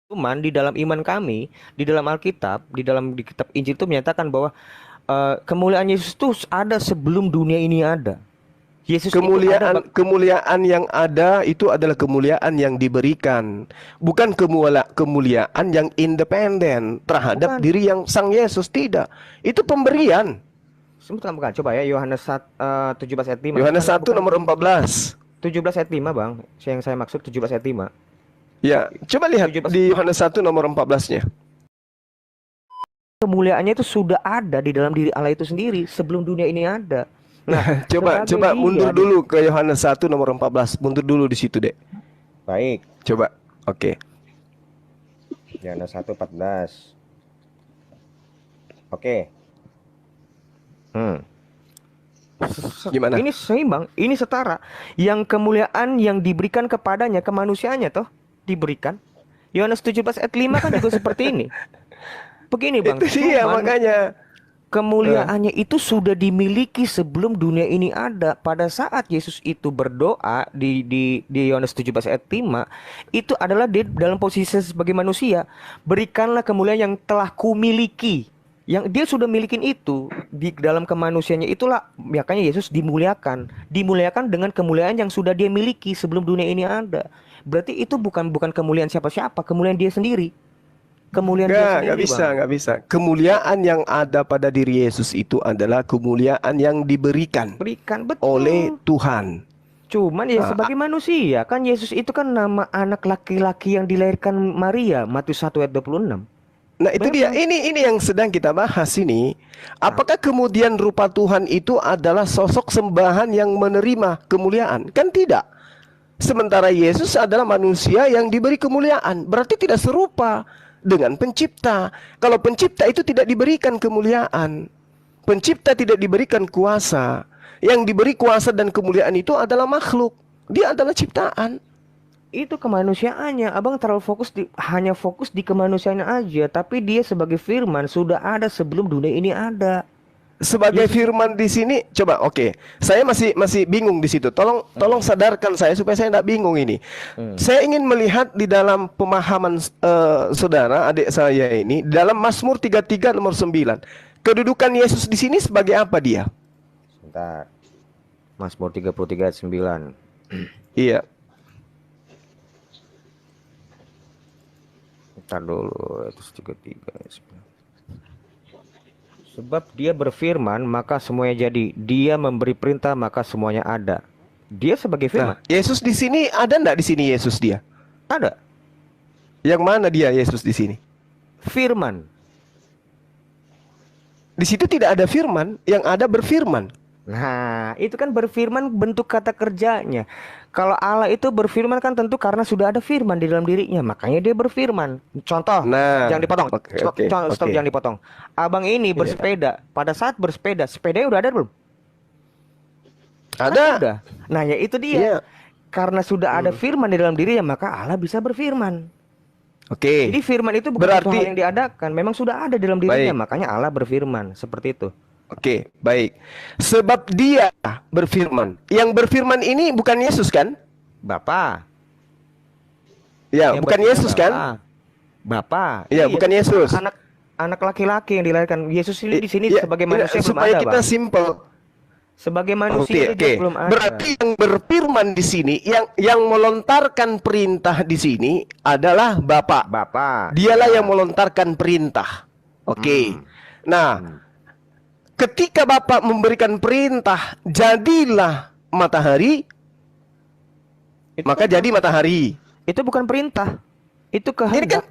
Cuman di dalam iman kami, di dalam Alkitab, di kitab Injil itu menyatakan bahwa kemuliaan Yesus itu ada sebelum dunia ini ada. Yesus itu ada Kemuliaan yang ada itu adalah kemuliaan yang diberikan, bukan kemuliaan yang independen terhadap bukan. diri yang Sang Yesus. Tidak, itu pemberian. Sebentar bukan. Coba ya Yohanes 17 ayat 5. Yohanes Bukan, 1 bukan. nomor 14. 17 ayat 5, Bang. Yang saya maksud 17 ayat 5. Ya, coba lihat 17. di Yohanes 1 nomor 14-nya. Kemuliaannya itu sudah ada di dalam diri Allah itu sendiri sebelum dunia ini ada. Nah, Coba mundur dulu ke Yohanes 1 nomor 14. Mundur dulu di situ, Dek. Baik. Coba. Oke. Yohanes 1:14. Oke. Gimana? Ini seimbang, ini setara. Yang kemuliaan yang diberikan kepadanya, ke manusianya toh diberikan. Yohanes 17 ayat 5 kan juga seperti ini. Begini Bang, Itu dia makanya. kemuliaannya itu sudah dimiliki sebelum dunia ini ada. Pada saat Yesus itu berdoa di Yohanes 17 ayat 5, itu adalah di dalam posisi sebagai manusia. Berikanlah kemuliaan yang telah kumiliki. Yang dia sudah milikin itu di dalam kemanusiaannya, itulah makanya Yesus dimuliakan. Dimuliakan dengan kemuliaan yang sudah dia miliki sebelum dunia ini ada. Berarti itu bukan kemuliaan siapa-siapa, kemuliaan dia sendiri. Kemuliaan dia sendiri, Nggak bisa, Bang. nggak bisa. Kemuliaan yang ada pada diri Yesus itu adalah kemuliaan yang diberikan Berikan, oleh betul. Tuhan. Cuman ya sebagai manusia kan Yesus itu kan nama anak laki-laki yang dilahirkan Maria, Matius 1 ayat 26. Nah, itu dia. Memang. Ini yang sedang kita bahas ini. Apakah kemudian rupa Tuhan itu adalah sosok sembahan yang menerima kemuliaan? Kan tidak. Sementara Yesus adalah manusia yang diberi kemuliaan. Berarti tidak serupa dengan pencipta. Kalau pencipta itu tidak diberikan kemuliaan. Pencipta tidak diberikan kuasa. Yang diberi kuasa dan kemuliaan itu adalah makhluk. Dia adalah ciptaan. Itu kemanusiaannya. Abang terlalu hanya fokus di kemanusiaannya aja, tapi dia sebagai firman sudah ada sebelum dunia ini ada. Sebagai Yesus. firman di sini, coba oke. Saya masih bingung di situ. Tolong sadarkan saya supaya saya tidak bingung ini. Saya ingin melihat di dalam pemahaman saudara, adik saya ini, dalam Mazmur 33 nomor 9. Kedudukan Yesus di sini sebagai apa dia? Sebentar. Mazmur 33 ayat 9. Iya. Bentar dulu, itu 33 ayat 9. Sebab dia berfirman, maka semuanya jadi. Dia memberi perintah, maka semuanya ada. Dia sebagai Nah, firman. Yesus di sini ada enggak di sini Yesus dia? Ada. Yang mana dia Yesus di sini? Firman. Di situ tidak ada firman, yang ada berfirman. Nah, itu kan berfirman bentuk kata kerjanya. Kalau Allah itu berfirman kan tentu karena sudah ada firman di dalam dirinya. Makanya dia berfirman. Contoh, Nah, jangan dipotong. oke. Stop, jangan dipotong. Abang ini Iya. bersepeda. Pada saat bersepeda, sepedanya udah ada belum? Kan Ada. udah. Nah, ya itu dia. Iya. Karena sudah ada firman di dalam dirinya, maka Allah bisa berfirman. Oke. Jadi firman itu bukan suatu hal yang diadakan, memang sudah ada di dalam dirinya, Baik. makanya Allah berfirman seperti itu. Oke, baik. Sebab dia berfirman. Yang berfirman ini bukan Yesus kan? Bapa. Ya, Yang bukan berfirman Yesus kan? Bapa. Ya, Iya, bukan itu Yesus. anak laki-laki yang dilahirkan. Yesus ini di sini Ya, sebagai manusia belum supaya ada, kita Bang. simple. Sebagai manusia dia belum ada. Berarti yang berfirman di sini, yang melontarkan perintah di sini adalah Bapa. Bapa. Dialah Ya. yang melontarkan perintah. Oke. Nah, ketika Bapak memberikan perintah, jadilah matahari, Itu maka kan jadi matahari. Itu bukan perintah. Itu Ini kan, kehendak.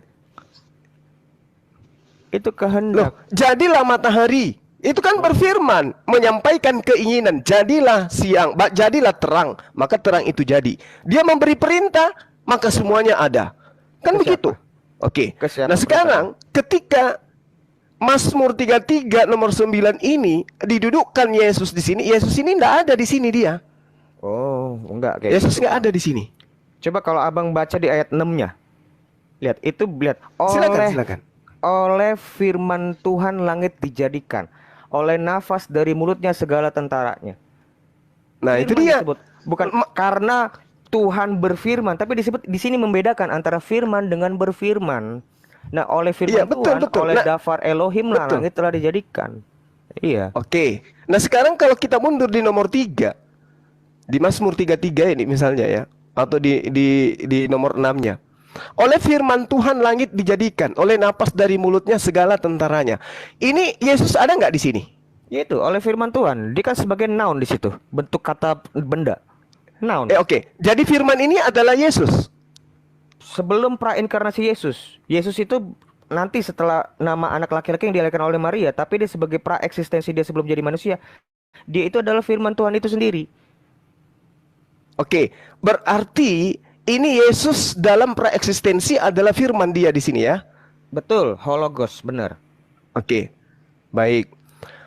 Itu loh, kehendak. jadilah matahari. Itu kan berfirman, menyampaikan keinginan, jadilah siang, jadilah terang, maka terang itu jadi. Dia memberi perintah, maka semuanya ada. Kan Ke begitu? siapa? Oke. Ke siapa Nah, sekarang ketika Mazmur 33 nomor 9 ini didudukkan Yesus di sini, Yesus ini enggak ada di sini dia. Oh, enggak kayak Yesus gitu, enggak Bang. ada di sini. Coba kalau abang baca di ayat 6-nya. Lihat, itu lihat. Silakan. Oleh firman Tuhan langit dijadikan. Oleh nafas dari mulutnya segala tentaranya. Nah, itu Firman dia. disebut. Bukan karena Tuhan berfirman, tapi disebut di sini membedakan antara firman dengan berfirman. Nah, oleh Iya, firman betul, Tuhan, betul. oleh Nah, dafar Elohim lah betul. langit telah dijadikan. Iya, Oke. Nah, sekarang kalau kita mundur di nomor 3, di Mazmur 33 ini misalnya ya, atau di nomor 6-nya. Oleh firman Tuhan langit dijadikan, oleh napas dari mulutnya segala tentaranya. Ini Yesus ada nggak di sini? yaitu oleh firman Tuhan. Dia kan sebagai noun di situ, bentuk kata benda. Noun. Oke. Jadi firman ini adalah Yesus. Sebelum prainkarnasi Yesus, Yesus itu nanti setelah nama anak laki-laki yang dilahirkan oleh Maria, tapi dia sebagai praeksistensi dia sebelum jadi manusia, dia itu adalah firman Tuhan itu sendiri. Oke, berarti ini Yesus dalam praeksistensi adalah firman dia di sini ya. Betul, hologos, benar. Oke. Baik.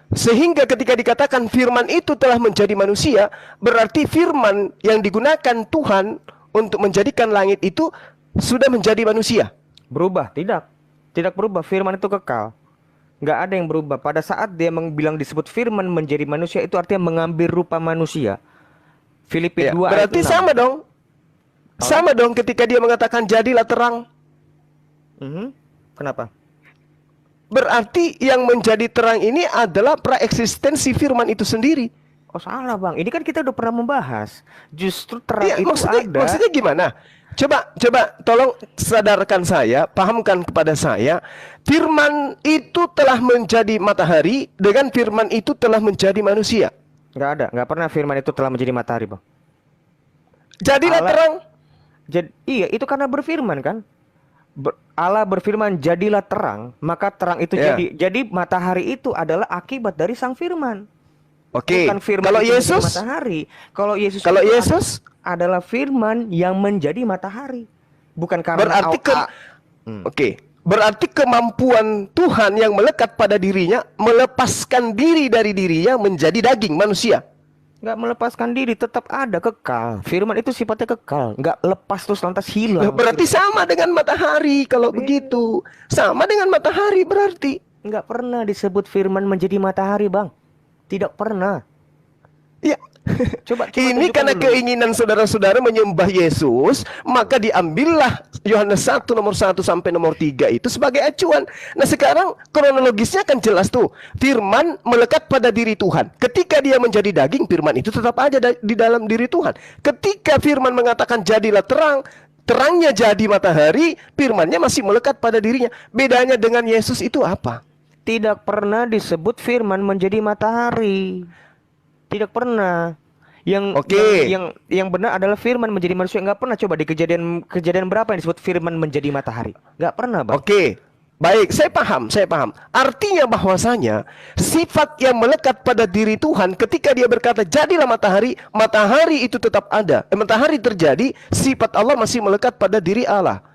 Sehingga ketika dikatakan firman itu telah menjadi manusia, berarti firman yang digunakan Tuhan untuk menjadikan langit itu sudah menjadi manusia. Berubah, tidak. Tidak berubah, firman itu kekal. Nggak ada yang berubah. Pada saat dia bilang disebut firman menjadi manusia, itu artinya mengambil rupa manusia. Filipi Ya, 2 ayat berarti 6. sama dong. Sama dong ketika dia mengatakan jadilah terang. Kenapa? Berarti yang menjadi terang ini adalah praeksistensi firman itu sendiri. Oh salah bang, ini kan kita udah pernah membahas. Justru terang Iya, itu ada. maksudnya gimana? Coba tolong sadarkan saya, pahamkan kepada saya. Firman itu telah menjadi matahari, dengan firman itu telah menjadi manusia. Nggak ada, nggak pernah firman itu telah menjadi matahari bang. Jadilah Allah, terang. iya itu karena berfirman kan. Allah berfirman jadilah terang, maka terang itu Ya. jadi. Jadi matahari itu adalah akibat dari sang firman. Oke. Bukan firman Kalau itu menjadi Yesus, matahari. Kalau Yesus kalau itu Yesus adalah firman yang menjadi matahari. Bukan karena berarti Oke. Berarti kemampuan Tuhan yang melekat pada dirinya melepaskan diri dari dirinya menjadi daging manusia. nggak melepaskan diri, tetap ada, kekal. Firman itu sifatnya kekal, nggak lepas terus lantas hilang. Berarti sama dengan matahari kalau begitu. Sama dengan matahari berarti. Nggak pernah disebut firman menjadi matahari bang. Tidak pernah. Ya. Coba Ini tunjukkan karena dulu. keinginan saudara-saudara menyembah Yesus, maka diambillah Yohanes 1 nomor 1 sampai nomor 3 itu sebagai acuan. Nah, sekarang kronologisnya kan jelas tuh. Firman melekat pada diri Tuhan. Ketika dia menjadi daging, firman itu tetap aja di dalam diri Tuhan. Ketika firman mengatakan jadilah terang, terangnya jadi matahari, firmannya masih melekat pada dirinya. Bedanya dengan Yesus itu apa? Tidak pernah disebut firman menjadi matahari. Tidak pernah. Yang benar adalah firman menjadi manusia. Nggak pernah. Coba di kejadian berapa yang disebut firman menjadi matahari? Nggak pernah bang. Oke. Baik, saya paham. Artinya bahwasanya sifat yang melekat pada diri Tuhan ketika dia berkata jadilah matahari, matahari itu tetap ada. Matahari terjadi, sifat Allah masih melekat pada diri Allah.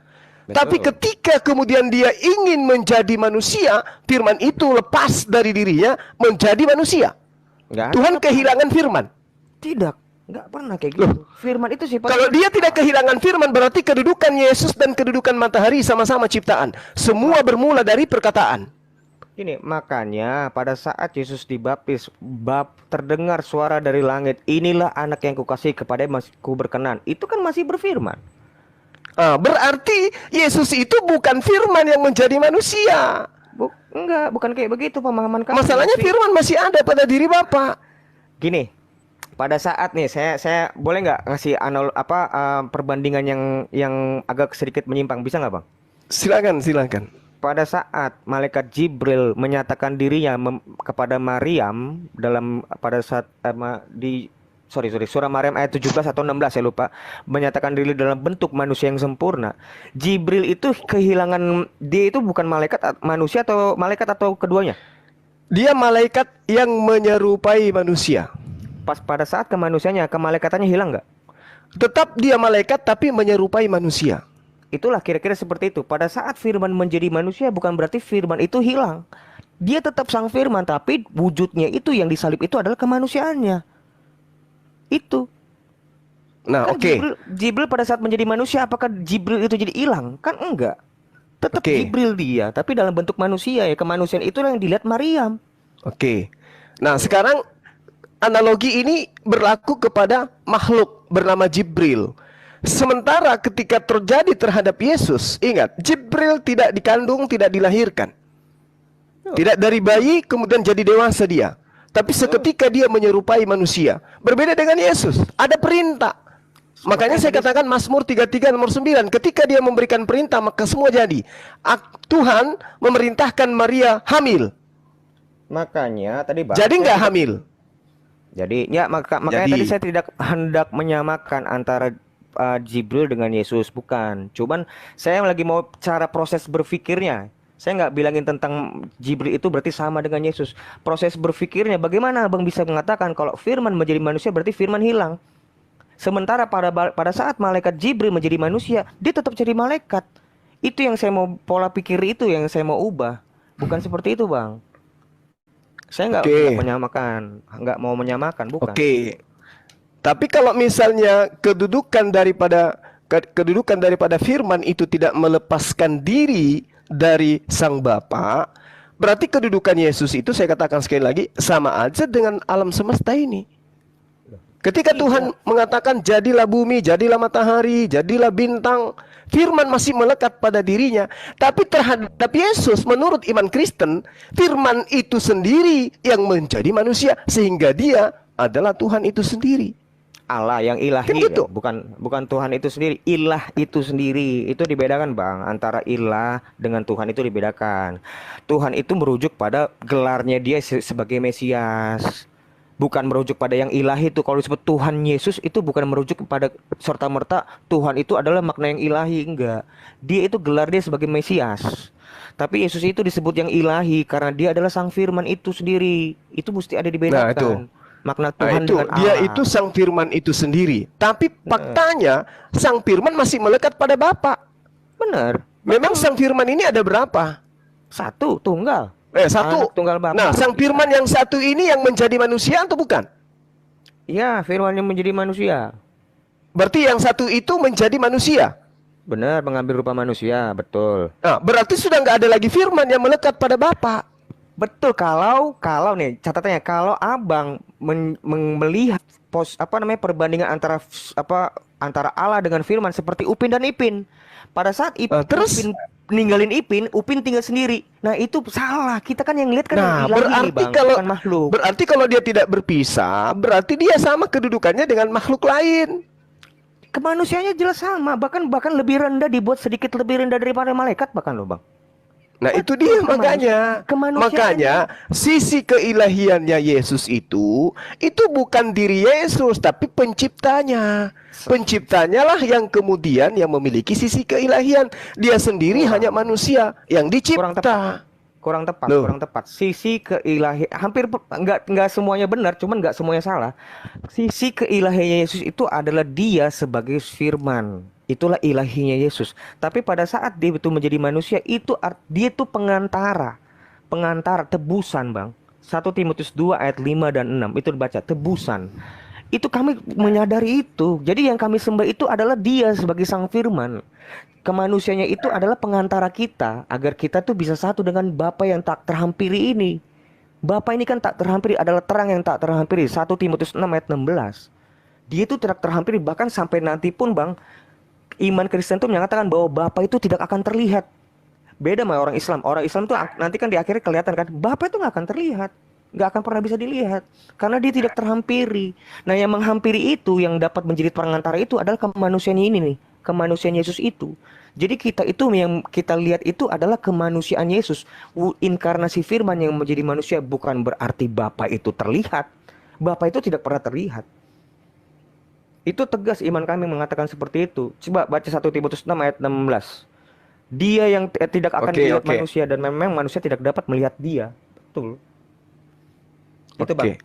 Betul. Tapi ketika kemudian dia ingin menjadi manusia, firman itu lepas dari dirinya menjadi manusia. Tuhan kehilangan firman. Tidak, nggak pernah kayak gitu. Firman itu sifatnya. Kalau dia tidak kehilangan firman, berarti kedudukan Yesus dan kedudukan matahari sama-sama ciptaan. Semua bermula dari perkataan. Ini makanya pada saat Yesus dibaptis, terdengar suara dari langit, inilah anak yang kukasihi, kepada yang ku berkenan. Itu kan masih berfirman. Berarti Yesus itu bukan firman yang menjadi manusia. Bukan kayak begitu pemahaman kamu. Masalahnya firman masih ada pada diri Bapak. Gini, pada saat nih saya boleh nggak ngasih perbandingan yang agak sedikit menyimpang, bisa nggak bang? Silakan. Pada saat malaikat Jibril menyatakan dirinya kepada Maryam surah Maryam ayat 17 atau 16 saya lupa, menyatakan diri dalam bentuk manusia yang sempurna. Jibril itu dia itu bukan manusia atau malaikat atau keduanya? Dia malaikat yang menyerupai manusia. Pas pada saat kemanusiaannya, kemalaikatannya hilang nggak? Tetap dia malaikat tapi menyerupai manusia. Itulah kira-kira seperti itu. Pada saat firman menjadi manusia, bukan berarti firman itu hilang. Dia tetap sang firman, tapi wujudnya itu yang disalib itu adalah kemanusiaannya. Itu. Nah, Kan oke. Jibril pada saat menjadi manusia, apakah Jibril itu jadi hilang? Kan enggak. Tetap Jibril dia, tapi dalam bentuk manusia ya. Kemanusiaan itulah yang dilihat Maryam. Oke. Nah, sekarang analogi ini berlaku kepada makhluk bernama Jibril. Sementara ketika terjadi terhadap Yesus, ingat, Jibril tidak dikandung, tidak dilahirkan. Tidak dari bayi kemudian jadi dewasa dia. Tapi seketika dia menyerupai manusia. Berbeda dengan Yesus, ada perintah. Makanya saya katakan Mazmur 33 nomor 9, ketika dia memberikan perintah maka semua jadi. Tuhan memerintahkan Maria hamil. Makanya tadi Bang, Jadi nggak hamil. jadi ya makanya Jadi. tadi saya tidak hendak menyamakan antara Jibril dengan Yesus, bukan. Cuman saya lagi mau cara proses berpikirnya. Saya nggak bilangin tentang Jibril itu berarti sama dengan Yesus. Proses berpikirnya, bagaimana Abang bisa mengatakan kalau firman menjadi manusia berarti firman hilang? Sementara pada saat malaikat Jibril menjadi manusia, dia tetap jadi malaikat. Itu yang saya mau, pola pikir itu yang saya mau ubah. Bukan seperti itu, Bang. Saya nggak menyamakan, nggak mau menyamakan, bukan. Oke. Tapi kalau misalnya kedudukan daripada firman itu tidak melepaskan diri dari Sang Bapa, berarti kedudukan Yesus itu, saya katakan sekali lagi, sama aja dengan alam semesta ini. Ketika Tuhan mengatakan jadilah bumi, jadilah matahari, jadilah bintang, firman masih melekat pada dirinya. Tapi terhadap Yesus, menurut iman Kristen, firman itu sendiri yang menjadi manusia, sehingga dia adalah Tuhan itu sendiri. Allah yang ilahi, Kan gitu. bukan Tuhan itu sendiri, ilah itu sendiri. Itu dibedakan, Bang, antara ilah dengan Tuhan itu dibedakan. Tuhan itu merujuk pada gelarnya dia sebagai Mesias, bukan merujuk pada yang ilahi itu. Kalau disebut Tuhan Yesus itu bukan merujuk kepada serta-merta Tuhan itu adalah makna yang ilahi, enggak. Dia itu gelar dia sebagai Mesias. Tapi Yesus itu disebut yang ilahi karena dia adalah Sang Firman itu sendiri. Itu mesti ada dibedakan. Nah, itu. Makna Tuhan itu dengan Allah. dia itu Sang Firman itu sendiri. Tapi faktanya Sang Firman masih melekat pada Bapa. Benar. Memang Sang Firman ini ada berapa? Satu, tunggal. Satu. Anak tunggal Bapa. Nah, Sang Firman yang satu ini yang menjadi manusia atau bukan? Ya, firman yang menjadi manusia. Berarti yang satu itu menjadi manusia. Benar, mengambil rupa manusia, betul. Nah, berarti sudah nggak ada lagi firman yang melekat pada Bapa. Betul, kalau nih catatannya, kalau Abang melihat perbandingan antara Allah dengan firman seperti Upin dan Ipin. Pada saat terus? Upin ninggalin Ipin, Upin tinggal sendiri. Nah, itu salah. Kita kan yang lihat kan Nah, yang ilahi, berarti Bang, kalau bukan makhluk. berarti kalau dia tidak berpisah, berarti dia sama kedudukannya dengan makhluk lain. Kemanusiaannya jelas sama, bahkan lebih rendah, dibuat sedikit lebih rendah daripada malaikat bahkan loh, Bang. Nah, itu dia makanya. Kemanusiaan. Sisi keilahiannya Yesus itu bukan diri Yesus, tapi penciptanya. Penciptanya lah yang kemudian yang memiliki sisi keilahian. Dia sendiri hanya manusia yang dicipta. Kurang tepat. Sisi keilahian hampir enggak semuanya benar, cuman enggak semuanya salah. Sisi keilahian Yesus itu adalah dia sebagai firman. Itulah ilahinya Yesus. Tapi pada saat dia itu menjadi manusia, dia itu pengantara, tebusan, Bang. 1 Timotius 2 ayat 5 dan 6 itu dibaca, tebusan. Itu kami menyadari itu. Jadi yang kami sembah itu adalah dia sebagai Sang Firman. Kemanusianya itu adalah pengantara kita agar kita tuh bisa satu dengan Bapa yang tak terhampiri ini. Bapa ini kan tak terhampiri, adalah terang yang tak terhampiri. 1 Timotius 6 ayat 16. Dia itu tidak terhampiri, bahkan sampai nanti pun, Bang, iman Kristen itu menyatakan bahwa Bapa itu tidak akan terlihat. Beda sama orang Islam. Orang Islam tuh nanti kan di akhirnya kelihatan kan, Bapa itu nggak akan terlihat, nggak akan pernah bisa dilihat karena dia tidak terhampiri. Nah, yang menghampiri itu, yang dapat menjadi pengantara itu adalah kemanusiaan ini nih, kemanusiaan Yesus itu. Jadi kita itu yang kita lihat itu adalah kemanusiaan Yesus. Inkarnasi firman yang menjadi manusia bukan berarti Bapa itu terlihat. Bapa itu tidak pernah terlihat. Itu tegas iman kami mengatakan seperti itu. Coba baca 1 Timotius 6 ayat 16. Dia yang tidak akan melihat manusia, dan memang manusia tidak dapat melihat dia. Betul. Itu, Bang.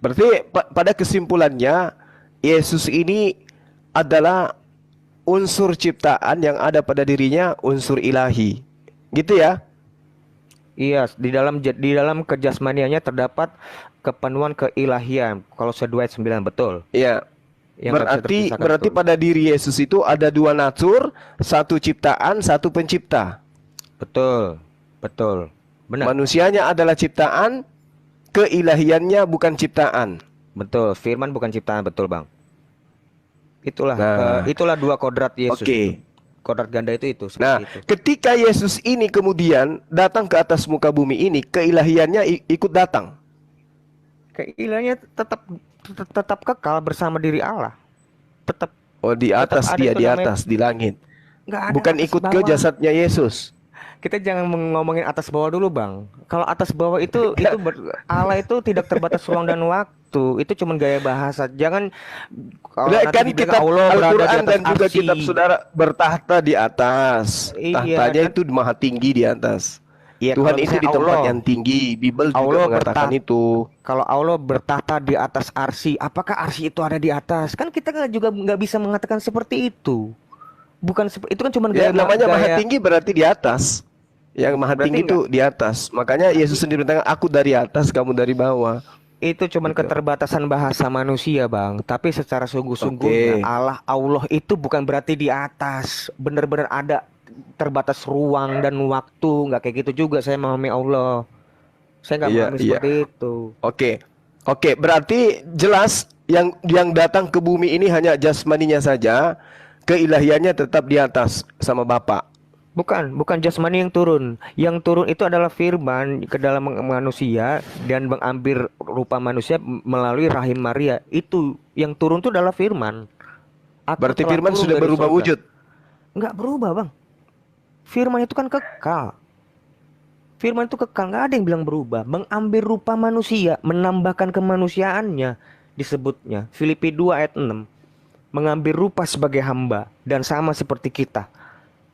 Berarti pada kesimpulannya Yesus ini adalah unsur ciptaan yang ada pada dirinya, unsur ilahi. Gitu ya? Iya, di dalam kejasmaniannya terdapat kepenuhan keilahian. Kalau 2 ayat 9 betul. Iya. Yang berarti pada diri Yesus itu ada dua natur, satu ciptaan, satu pencipta. Betul. Benar. Manusianya adalah ciptaan, keilahiannya bukan ciptaan. Betul, firman bukan ciptaan, betul, Bang. Itulah Nah, itulah dua kodrat Yesus itu. oke. Kodrat ganda itu Nah, seperti itu. ketika Yesus ini kemudian datang ke atas muka bumi ini, keilahiannya ikut datang. Keilahiannya tetap kekal bersama diri Allah. Tetap Oh, di tetap atas ada dia, itu di namanya, atas, di langit. nggak ada Bukan atas ikut ke bawah. jasadnya Yesus. Kita jangan ngomongin atas bawah dulu, Bang. Kalau atas bawah Allah itu tidak terbatas ruang dan waktu. Itu cuma gaya bahasa. Jangan kalau Udah nanti kan dibilang kitab Allah berada di Al-Quran atas dan juga kitab arsy. saudara bertahta di atas. Iya, Tahtanya kan? itu maha tinggi di atas. Iya, Tuhan kalau itu misalnya di tempat yang tinggi. Bible juga Allah mengatakan bertahta itu. kalau Allah bertahta di atas arsy, apakah arsy itu ada di atas? Kan kita nggak bisa mengatakan seperti itu. Bukan seperti itu, kan cuma Ya, namanya maha gaya. tinggi berarti di atas. Yang maha Berarti tinggi enggak. itu di atas. Makanya Yesus sendiri bilang, aku dari atas, kamu dari bawah. Itu cuman Gitu. keterbatasan bahasa manusia, Bang. Tapi secara sungguh-sungguhnya Oke. Allah itu bukan berarti di atas. Benar-benar ada terbatas ruang dan waktu. Nggak kayak gitu juga saya memahami Allah. Saya nggak Iya, memahami iya. seperti itu. Oke. Oke, berarti jelas yang datang ke bumi ini hanya jasmaninya saja, keilahiannya tetap di atas sama Bapa. Bukan jasmani yang turun. Yang turun itu adalah firman ke dalam manusia dan mengambil rupa manusia melalui rahim Maria. Itu yang turun itu adalah firman. Aku Berarti telah firman turun sudah dari berubah surga. wujud. Nggak berubah, Bang. Firman itu kan kekal. Firman itu kekal, nggak ada yang bilang berubah. Mengambil rupa manusia, menambahkan kemanusiaannya, disebutnya. Filipi 2 ayat 6. Mengambil rupa sebagai hamba dan sama seperti kita.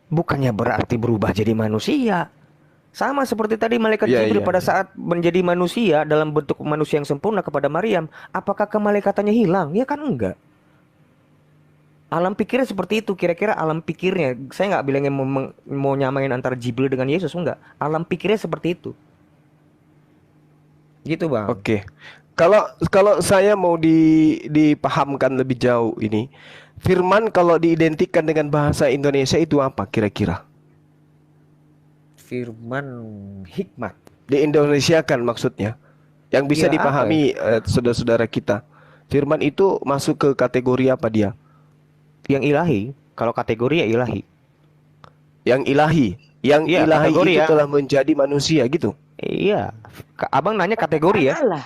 Bukannya berarti berubah jadi manusia. Sama seperti tadi malaikat Iya, Jibril iya, pada iya. saat menjadi manusia dalam bentuk manusia yang sempurna kepada Maryam. Apakah kemalaikatannya hilang? Ya kan enggak. Alam pikirnya seperti itu, kira-kira alam pikirnya. Saya nggak bilangnya mau nyamain antara Jibril dengan Yesus, enggak. Alam pikirnya seperti itu. Gitu, Bang. Oke. Kalau kalau saya mau dipahamkan lebih jauh ini, firman kalau diidentikan dengan bahasa Indonesia itu apa kira-kira? Firman hikmat. Di Indonesia kan maksudnya. Yang bisa Iya, apa ya? dipahami saudara-saudara kita. Firman itu masuk ke kategori apa dia? Yang ilahi. Kalau kategori ya ilahi. Yang ilahi. Yang Iya, ilahi kategori itu ya. telah menjadi manusia gitu. Iya. Abang nanya kategori ya? Allah.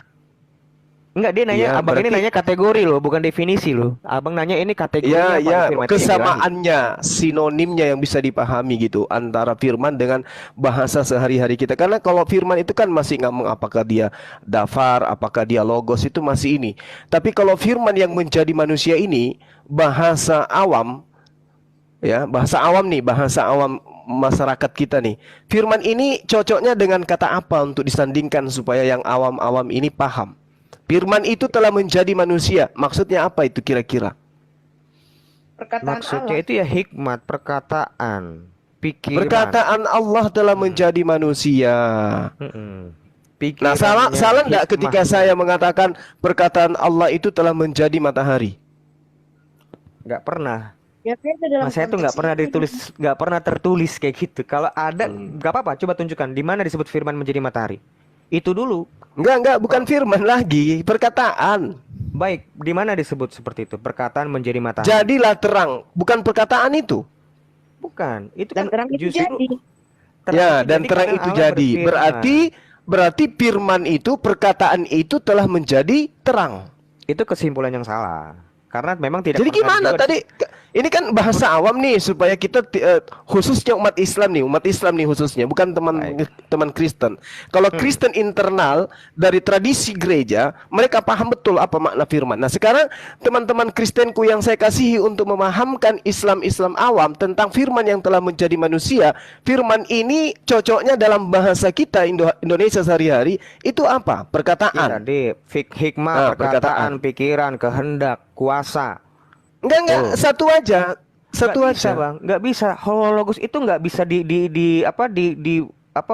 Enggak, dia nanya, Iya, abang ini berarti nanya kategori loh, bukan definisi loh. Abang nanya ini ya, kategorinya apa nih ya, firman itu yang ilahi. kesamaannya, sinonimnya yang bisa dipahami gitu antara firman dengan bahasa sehari-hari kita. Karena kalau firman itu kan masih ngomong apakah dia dafar, apakah dia logos itu masih ini. Tapi kalau firman yang menjadi manusia ini bahasa awam, ya, bahasa awam nih, bahasa awam masyarakat kita nih. Firman ini cocoknya dengan kata apa untuk disandingkan supaya yang awam-awam ini paham? Firman itu telah menjadi manusia. Maksudnya apa itu kira-kira? Perkataan Maksudnya Allah. itu ya hikmat, perkataan, pikiran. Perkataan Allah telah Hmm. menjadi manusia. Mm-mm. Nah, salah Pikirannya, salah nggak ketika hikmahnya. saya mengatakan perkataan Allah itu telah menjadi matahari? Nggak pernah. Ya kan itu dalam Mas saya tuh nggak konteks pernah itu. ditulis, nggak pernah tertulis kayak gitu. Kalau ada, Hmm. nggak apa-apa. Coba tunjukkan di mana disebut firman menjadi matahari. Itu dulu. Enggak, bukan firman lagi, perkataan. Baik, di mana disebut seperti itu? Perkataan menjadi matahari. Jadilah terang, bukan perkataan itu. Bukan. Itu Dan kan terang itu justru jadi. terang Ya, itu dan jadi terang karena itu Allah jadi. berfirman. Berarti firman itu, perkataan itu telah menjadi terang. Itu kesimpulan yang salah. Karena memang tidak Jadi pernah gimana juga tadi? Ini kan bahasa awam nih supaya kita khususnya umat Islam nih khususnya, bukan baik. teman Kristen. Kalau Kristen internal dari tradisi gereja, mereka paham betul apa makna firman. Nah, sekarang teman-teman Kristenku yang saya kasihi untuk memahamkan Islam awam tentang firman yang telah menjadi manusia, firman ini cocoknya dalam bahasa kita Indonesia sehari-hari itu apa? Ya Perkataan. tadi hikmah, Nah, perkataan, pikiran, kehendak, kuasa. Enggak, satu aja. Satu Nggak bisa, aja. Bang. Nggak bisa. Holologos itu nggak bisa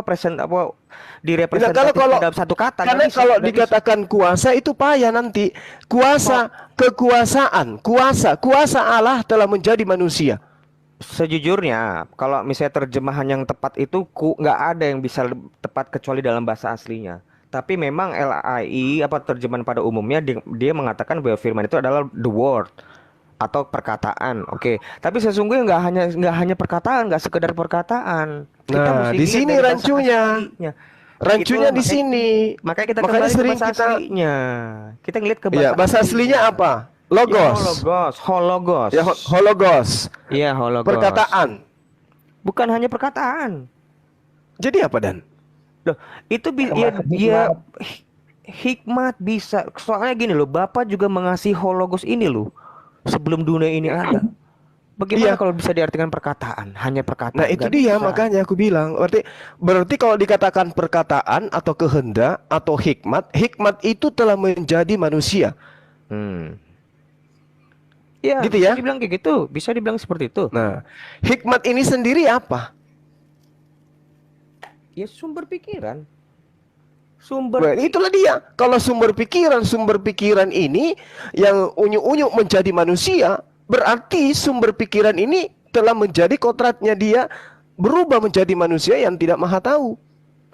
present apa Nah, direpresentasikan dalam satu kata. Nggak karena bisa, kalau nggak bisa. dikatakan kuasa itu payah nanti. Kuasa, kekuasaan, kuasa Allah telah menjadi manusia. Sejujurnya, kalau misalnya terjemahan yang tepat itu nggak ada yang bisa tepat kecuali dalam bahasa aslinya. Tapi memang LAI apa terjemahan pada umumnya dia mengatakan bahwa firman itu adalah the word. atau perkataan. Oke, tapi sesungguhnya nggak hanya perkataan, nggak sekedar perkataan. Kita Nah, mesti di lihat sini dari bahasa rancunya. aslinya. Rancunya Itulah di sini. makanya kita Makanya kembali ke sering bahasa kita, aslinya. Kita ngeliat ke ya, bahasa bahasa aslinya. aslinya apa? Ya Logos. hologos, hologos. Ya, hologos. Iya hologos. Perkataan. Bukan hanya perkataan. Jadi apa, Dan? Loh, itu ya, Termasuk ya hikmat. hikmat bisa. Soalnya gini loh, Bapak juga mengasihi hologos ini loh sebelum dunia ini ada. Bagaimana Iya. kalau bisa diartikan perkataan? Hanya Nah, perkataan? itu Nggak dia, bisa. makanya aku bilang. Berarti kalau dikatakan perkataan atau kehendak atau hikmat, hikmat itu telah menjadi manusia. Hmm. Ya, Gitu bisa ya. dibilang kayak gitu. Bisa dibilang seperti itu. Nah, hikmat ini sendiri apa? Ya sumber pikiran. Well, itulah dia. Kalau sumber pikiran ini yang unyu-unyu menjadi manusia, berarti sumber pikiran ini telah menjadi kodratnya dia berubah menjadi manusia yang tidak maha tahu.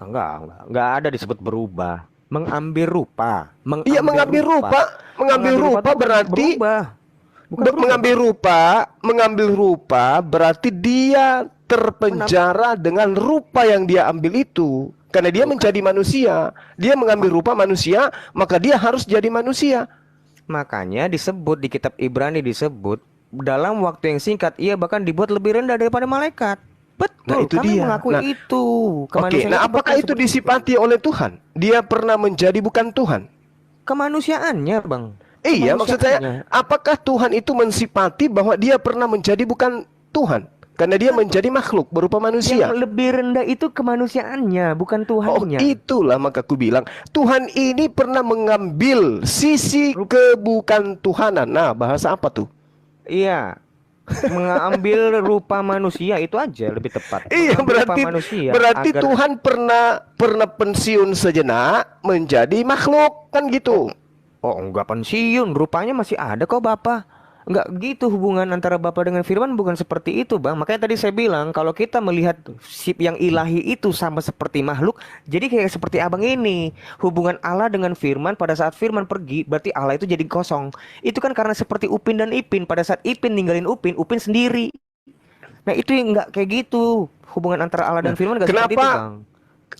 Enggak ada disebut berubah. Mengambil rupa. Iya, mengambil rupa. Mengambil rupa itu berarti berubah. Bukan berubah. mengambil rupa berarti dia terpenjara dengan rupa yang dia ambil itu. Karena dia menjadi manusia, dia mengambil rupa manusia, maka dia harus jadi manusia. Makanya disebut di kitab Ibrani disebut dalam waktu yang singkat ia bahkan dibuat lebih rendah daripada malaikat. Betul, Nah, itu kami dia. mengakui Nah, itu. Oke, nah apakah itu disifati oleh Tuhan? Dia pernah menjadi bukan Tuhan? kemanusiaannya, Bang? Iya, maksud saya, Kemanusiaannya. apakah Tuhan itu mensifati bahwa dia pernah menjadi bukan Tuhan? Karena dia menjadi makhluk berupa manusia. Yang lebih rendah itu kemanusiaannya, bukan Oh, Tuhannya. itulah maka aku bilang, Tuhan ini pernah mengambil sisi kebukan Tuhanan. Nah, bahasa apa tuh? Iya. Mengambil rupa manusia itu aja lebih tepat. Iya, Mengambil rupa berarti manusia berarti agar Tuhan pernah pensiun sejenak menjadi makhluk, kan gitu. oh enggak pensiun, rupanya masih ada kok Bapak. Enggak gitu hubungan antara Bapak dengan Firman bukan seperti itu, Bang. Makanya tadi saya bilang kalau kita melihat sip yang ilahi itu sama seperti makhluk, jadi kayak seperti Abang ini. Hubungan Allah dengan Firman pada saat Firman pergi, berarti Allah itu jadi kosong. Itu kan karena seperti Upin dan Ipin, pada saat Ipin ninggalin Upin, Upin sendiri. Nah, itu yang enggak kayak gitu. Hubungan antara Allah dan Firman enggak seperti itu, Kenapa? Bang.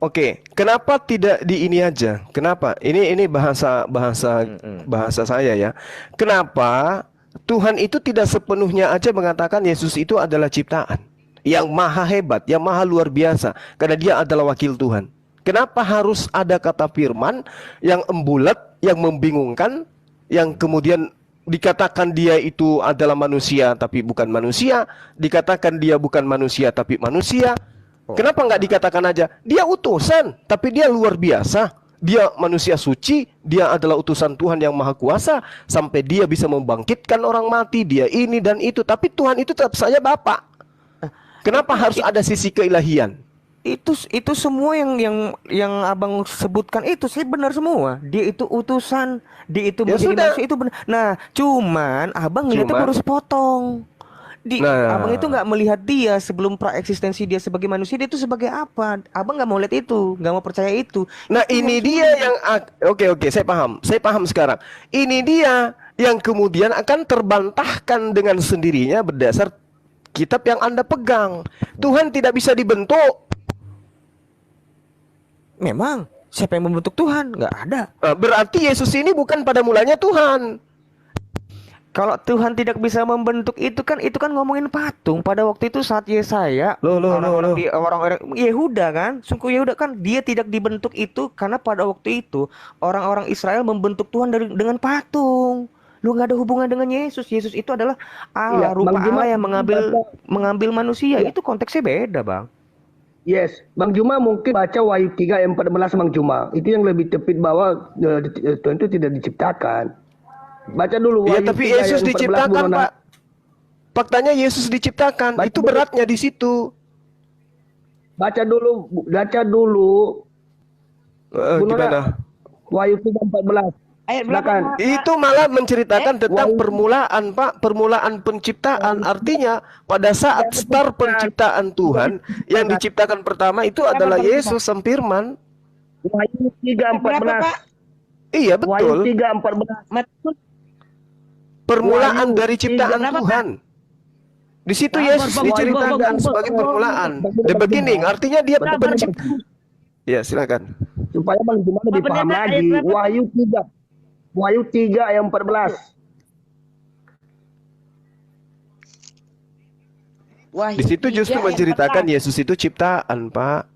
Oke, kenapa tidak di ini aja? Kenapa? Ini bahasa bahasa Mm-mm. bahasa saya ya. Kenapa Tuhan itu tidak sepenuhnya aja mengatakan Yesus itu adalah ciptaan yang maha hebat, yang maha luar biasa, karena dia adalah wakil Tuhan. Kenapa harus ada kata firman yang embulat, yang membingungkan, yang kemudian dikatakan dia itu adalah manusia tapi bukan manusia, dikatakan dia bukan manusia tapi manusia. Oh. Kenapa nggak dikatakan aja dia utusan tapi dia luar biasa? Dia manusia suci, dia adalah utusan Tuhan yang maha kuasa, sampai dia bisa membangkitkan orang mati, dia ini dan itu. Tapi Tuhan itu tetap saja Bapa. Kenapa harus ada sisi keilahian? Itu semua yang Abang sebutkan itu sih benar semua. Dia itu utusan, dia itu Ya menjadi sudah. manusia itu benar. Nah, cuman Abang ngeliatnya Cuman, baru sepotong. Abang itu nah, nggak melihat dia sebelum praeksistensi dia sebagai manusia, dia itu sebagai apa? Abang nggak mau lihat itu, nggak mau percaya itu. nah Itu ini yang dia sulit. yang oke, saya paham sekarang. Ini dia yang kemudian akan terbantahkan dengan sendirinya berdasar kitab yang Anda pegang. Tuhan tidak bisa dibentuk. Memang siapa yang membentuk Tuhan? Nggak ada. Berarti Yesus ini bukan pada mulanya Tuhan. Kalau Tuhan tidak bisa membentuk itu kan ngomongin patung. Pada waktu itu saat Yesaya, Loh. orang-orang Yehuda kan, suku Yehuda kan dia tidak dibentuk itu karena pada waktu itu orang-orang Israel membentuk Tuhan dengan patung. Lu nggak ada hubungan dengan Yesus. Yesus itu adalah Allah, Iya, rupa Bang Juma Allah yang mengambil baca, manusia. ya, Itu konteksnya beda, Bang. yes, Bang Juma mungkin baca Wahyu 3 ayat 14 Bang Juma. Itu yang lebih tepat bahwa Tuhan itu tidak diciptakan. Baca dulu Ya, Wahyu tapi 3 Yesus ayat 14 diciptakan, Bunona. Pak. Faktanya Yesus diciptakan. Baca Itu dulu. beratnya di situ. Baca dulu Bunona. Gimana? Wahyu 3 14. Ayat berapa? Silakan. Pak? Itu malah menceritakan tentang Wahyu permulaan, Pak. Permulaan penciptaan. Artinya pada saat start penciptaan Tuhan, yang diciptakan pertama itu adalah Yesus sang Firman. Wahyu 3 Ayat berapa, 14. Pak? Iya, Wahyu betul. 3 14. Matius permulaan dari ciptaan Kenapa, Pak? Tuhan. Di situ Sabar, Yesus Pak. diceritakan Sabar, sebagai Pak. permulaan, Sabar, the Pak. beginning, artinya dia Sabar, pencipta. Pak. Ya, silakan. Supaya Bang Juma lebih Pak paham Pendeta, ayat lagi. berapa? Wahyu 3 ayat 14. Wahyu Di situ 3 justru ayat menceritakan 14. Yesus itu ciptaan, Pak.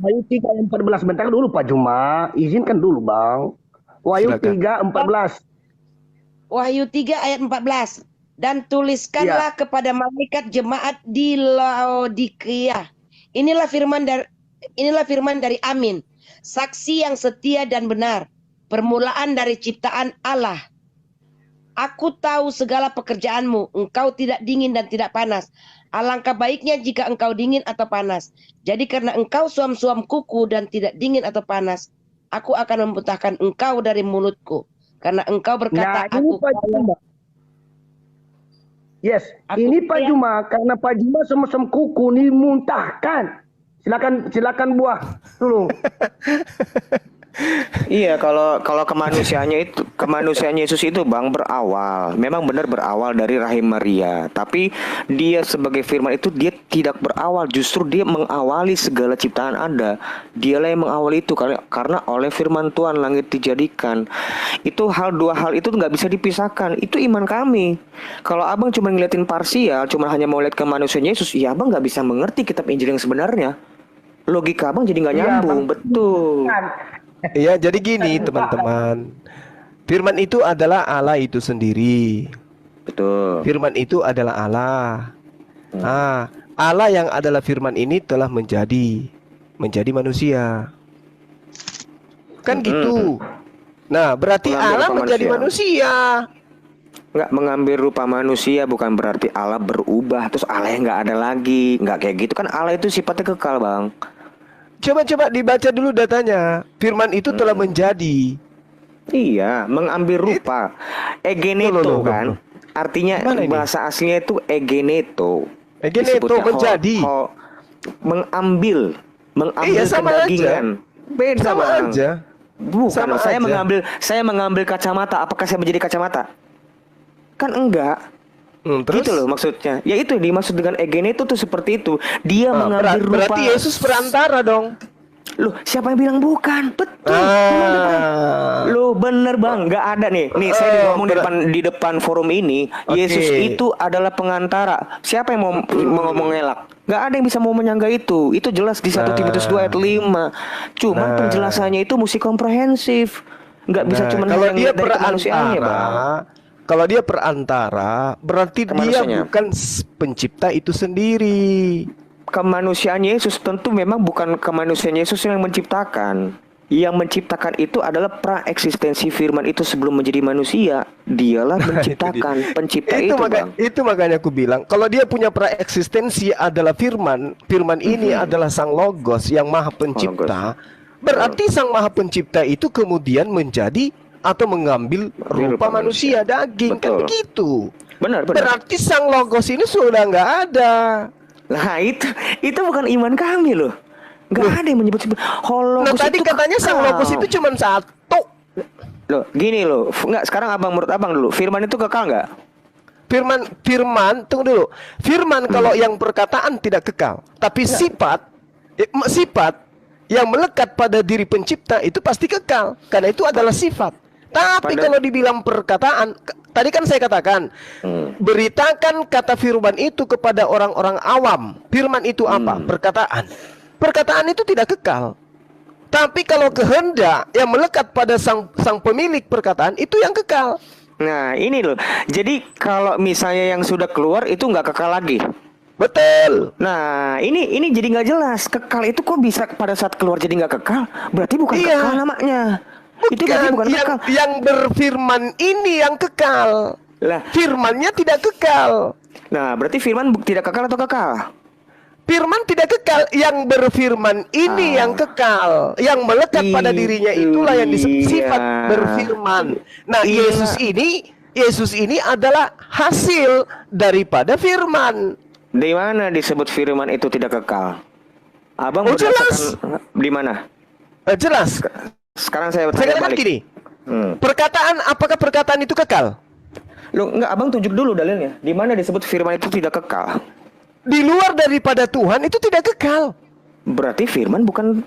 Wahyu 3 ayat 14. Bentar dulu Pak Juma. Izinkan dulu Bang. Wahyu Silakan. 3 14. Wahyu 3 ayat 14. Dan tuliskanlah kepada malaikat jemaat di Laodikia. Inilah firman dari Amin, saksi yang setia dan benar, permulaan dari ciptaan Allah. Aku tahu segala pekerjaanmu, engkau tidak dingin dan tidak panas. Alangkah baiknya jika engkau dingin atau panas. Jadi karena engkau suam-suam kuku dan tidak dingin atau panas, aku akan memuntahkan engkau dari mulutku. Karena engkau berkata, Nah, ini aku Pak Juma. Yes, ini Pak Juma, karena Pak Juma sem kuku nih muntahkan. Silakan buah dulu. Iya, kalau kemanusiaan Yesus itu Bang memang benar berawal dari rahim Maria. Tapi dia sebagai firman itu dia tidak berawal, justru dia mengawali segala ciptaan ada. Dialah yang mengawali itu karena oleh firman Tuhan langit dijadikan. Itu dua hal itu nggak bisa dipisahkan. Itu iman kami. Kalau Abang cuma ngeliatin parsial, cuma hanya mau lihat kemanusiaan Yesus, ya Abang nggak bisa mengerti kitab Injil yang sebenarnya. Logika Abang jadi nggak nyambung, betul. Iya, jadi gini teman-teman. Firman itu adalah Allah itu sendiri. Betul. Firman itu adalah Allah. Allah yang adalah firman ini telah menjadi manusia. Kan gitu. Nah, berarti Mengambil Allah rupa menjadi manusia. Nggak mengambil rupa manusia bukan berarti Allah berubah terus Allah yang nggak ada lagi, nggak kayak gitu kan. Allah itu sifatnya kekal Bang. Coba dibaca dulu datanya. Firman itu telah menjadi. Iya, mengambil rupa. Egeneto kan. Artinya Gimana ini? bahasa aslinya itu egeneto. Egeneto Disebutnya menjadi. mengambil Iya, sama kedagingan. Beda Sama Bang. aja. Bukan, Sama saya aja. mengambil kacamata. Apakah saya menjadi kacamata? Kan enggak. Terus? Gitu loh maksudnya. Ya itu dimaksud dengan egeneto tuh seperti itu. Dia mengambil rupa. Berarti Yesus perantara dong. Loh, siapa yang bilang bukan? Betul. Loh, bener Bang, nggak ada nih. Nih, saya ngomong di depan forum ini, Yesus itu adalah pengantara. Siapa yang mau ngomong ngelak? Nggak ada yang bisa mau menyangga itu. Itu jelas di 1 Timotius 2 ayat 5. Cuman penjelasannya itu mesti komprehensif. Nggak bisa cuma kalau dia dari kemanusiaannya, Bang. Kalau dia perantara, berarti dia bukan pencipta itu sendiri. Kemanusiaan Yesus tentu memang bukan kemanusiaan Yesus yang menciptakan. Yang menciptakan itu adalah praeksistensi firman itu sebelum menjadi manusia. Dialah menciptakan, pencipta itu, Bang. Itu makanya aku bilang, kalau dia punya praeksistensi adalah firman, firman ini adalah sang logos yang maha pencipta. Berarti sang maha pencipta itu kemudian menjadi atau mengambil rupa manusia daging. Kan begitu. Benar. Berarti sang logos ini sudah nggak ada. Nah itu bukan iman kami loh. Nggak ada yang menyebut hologos. Nah tadi itu katanya sang logos itu cuma satu. Loh gini loh. Nggak, sekarang menurut abang dulu, firman itu kekal nggak? Firman tunggu dulu. Firman kalau yang perkataan tidak kekal, tapi sifat yang melekat pada diri pencipta itu pasti kekal, karena itu adalah sifat. Tapi kalau dibilang perkataan, tadi kan saya katakan, beritakan kata firman itu kepada orang-orang awam. Firman itu apa? Perkataan. Perkataan itu tidak kekal. Tapi kalau kehendak yang melekat pada sang pemilik perkataan itu yang kekal. Nah ini loh. Jadi kalau misalnya yang sudah keluar itu nggak kekal lagi. Betul. Nah ini jadi nggak jelas. Kekal itu kok bisa pada saat keluar jadi nggak kekal? Berarti bukan kekal namanya. Itu berarti bukan kekal. Yang berfirman ini yang kekal. Lah, firmannya tidak kekal. Nah, berarti firman tidak kekal atau kekal? Firman tidak kekal, yang berfirman ini yang kekal, yang melekat pada dirinya itulah yang disebut sifat berfirman. Nah, Yesus ini adalah hasil daripada firman. Di mana disebut firman itu tidak kekal? Abang jelas. Di mana? Jelas. Sekarang saya bertanya balik. Gini, apakah perkataan itu kekal? Loh, enggak, abang tunjuk dulu dalilnya. Di mana disebut firman itu tidak kekal? Di luar daripada Tuhan itu tidak kekal. Berarti firman bukan